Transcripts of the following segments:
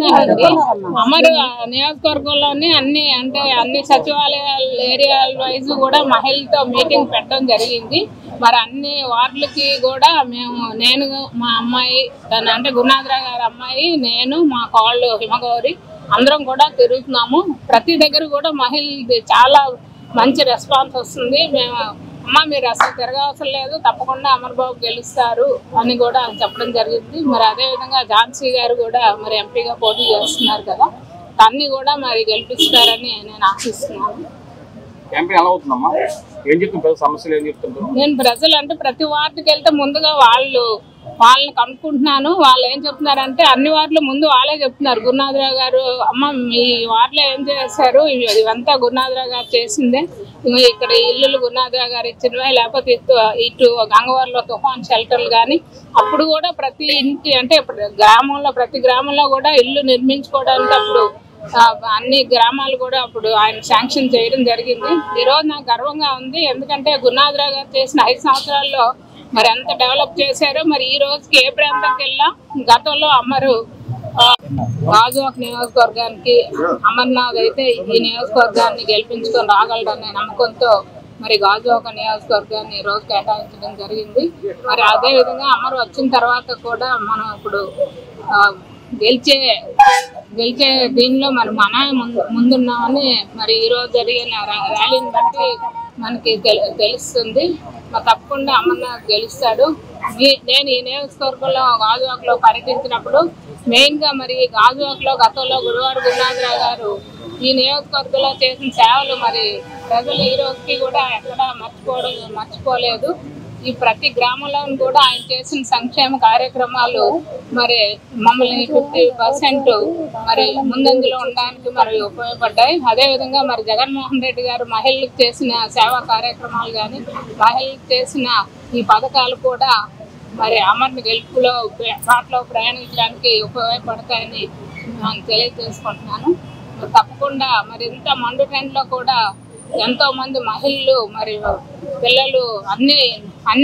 చెప్తున్నానండి. అమరు నియోజకవర్గంలోని అన్ని సచివాలయాల ఏరియాల వైజ్ కూడా మహిళలతో మీటింగ్ పెట్టడం జరిగింది. మరి అన్ని వార్డులకి కూడా నేను మా అమ్మాయి అంటే గురునాథరావు గారి అమ్మాయి, నేను మా కాళ్ళు హిమగౌరి అందరం కూడా తిరుగుతున్నాము. ప్రతి దగ్గర కూడా మహిళలది చాలా మంచి రెస్పాన్స్ వస్తుంది. మేము మీరు అసలు తిరగవసరం లేదు, తప్పకుండా అమర్బాబు గెలుస్తారు అని కూడా చెప్పడం జరిగింది. మరి అదేవిధంగా ఝాన్సీ గారు కూడా మరి ఎంపీగా పోటీ చేస్తున్నారు కదా, అన్ని కూడా మరి గెలిపిస్తారని నేను ఆశిస్తున్నాను. నేను ప్రజలు అంటే ప్రతి వార్డుకి వెళ్తే ముందుగా వాళ్ళని కనుక్కుంటున్నాను. వాళ్ళు ఏం చెప్తున్నారంటే అన్ని వార్డులు ముందు వాళ్ళే చెప్తున్నారు. గురునాథరావు గారు అమ్మ మీ వార్డులో ఏం చేశారు, ఇవంతా గురునాథరావు గారు చేసిందే, ఇక్కడ ఇల్లులు గురునాథరావు గారు ఇచ్చినవే, లేకపోతే ఇటు గంగవారిలో తుఫాన్ షెల్టర్లు కానీ అప్పుడు కూడా ప్రతి ఇంటి అంటే ఇప్పుడు ప్రతి గ్రామంలో కూడా ఇల్లు నిర్మించుకోవడానికి అప్పుడు అన్ని గ్రామాలు కూడా అప్పుడు ఆయన శాంక్షన్ చేయడం జరిగింది. ఈరోజు నాకు గర్వంగా ఉంది, ఎందుకంటే గురునాథరావు గారు చేసిన 5 సంవత్సరాల్లో మరి ఎంత డెవలప్ చేశారో. మరి ఈ రోజుకి ఏ ప్రాంతంకి వెళ్ళా గతంలో అమరు గాజువాక నియోజకవర్గానికి అమర్నాథ్ అయితే ఈ నియోజకవర్గాన్ని గెలిపించుకొని రాగలడనే నమ్మకంతో మరి గాజువాక నియోజకవర్గాన్ని ఈ రోజు కేటాయించడం జరిగింది. మరి అదే విధంగా అమరు వచ్చిన తర్వాత కూడా మనం ఇప్పుడు గెలిచే దీనిలో మరి ముందున్నామని మరి ఈ రోజు జరిగిన ర్యాలీని బట్టి మనకి తెలుస్తుంది. తప్పకుండా అమర్నాథ్ గెలుస్తాడు. నేను ఈ నియోజకవర్గంలో గాజువాకలో పర్యటించినప్పుడు మెయిన్ గా మరి గాజువాకలో గతంలో గుడివాడ గురునాథరావు గారు ఈ నియోజకవర్గంలో చేసిన సేవలు మరి ప్రజలు ఈ రోజుకి కూడా ఎక్కడ మర్చిపోలేదు. ఈ ప్రతి గ్రామంలో కూడా ఆయన చేసిన సంక్షేమ కార్యక్రమాలు మరి మమ్మల్ని 50% మరి ముందంజలో ఉండడానికి మరి ఉపయోగపడ్డాయి. అదేవిధంగా మరి జగన్మోహన్ రెడ్డి గారు మహిళలకు చేసిన సేవా కార్యక్రమాలు కానీ మహిళలకు చేసిన ఈ పథకాలు కూడా మరి అమర్ని గెలుపులో వాటిలో ప్రయాణించడానికి ఉపయోగపడతాయని నేను తెలియజేసుకుంటున్నాను. తప్పకుండా మరి ఇంత మండు ట్రెండ్లో కూడా ఎంతో మంది మహిళలు మరి పిల్లలు అన్ని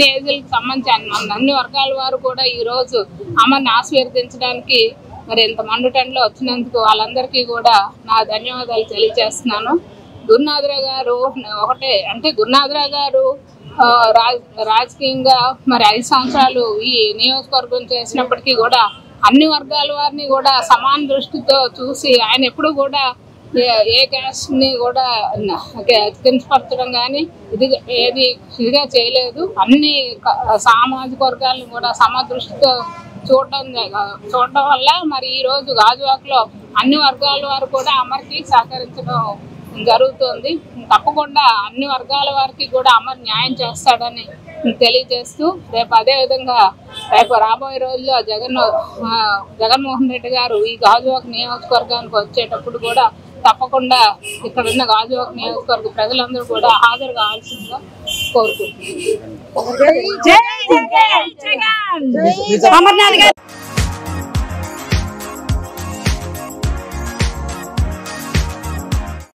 ఏజ్లకు సంబంధించిన అన్ని వర్గాల వారు కూడా ఈ రోజు అమర్ని ఆశీర్వదించడానికి మరి ఇంత మండు టెంట్లో వచ్చినందుకు వాళ్ళందరికీ కూడా నా ధన్యవాదాలు తెలియజేస్తున్నాను. గురునాథరావు గారు ఒకటే అంటే గురునాథరావు గారు రాజకీయంగా మరి 5 సంవత్సరాలు ఈ నియోజకవర్గం చేసినప్పటికీ కూడా అన్ని వర్గాల వారిని కూడా సమాన దృష్టితో చూసి ఆయన ఎప్పుడు కూడా ఏ క్యాస్ట్ ని కూడా కించపరచడం కానీ ఇదిగా చేయలేదు. అన్ని సామాజిక వర్గాలను కూడా సమదృష్టితో చూడడం వల్ల మరి ఈ రోజు గాజువాకలో అన్ని వర్గాల వారు కూడా అమర్కి సహకరించడం జరుగుతుంది. తప్పకుండా అన్ని వర్గాల వారికి కూడా అమర్ న్యాయం చేస్తాడని తెలియజేస్తూ రేపు రాబోయే రోజుల్లో జగన్మోహన్ రెడ్డి గారు ఈ గాజువాక నియోజకవర్గానికి వచ్చేటప్పుడు కూడా తప్పకుండా ఇక్కడ ఉన్న గాజువాక నియోజకవర్గ ప్రజలందరూ కూడా హాజరు కావాల్సిందిగా కోరుకుంటున్నారు.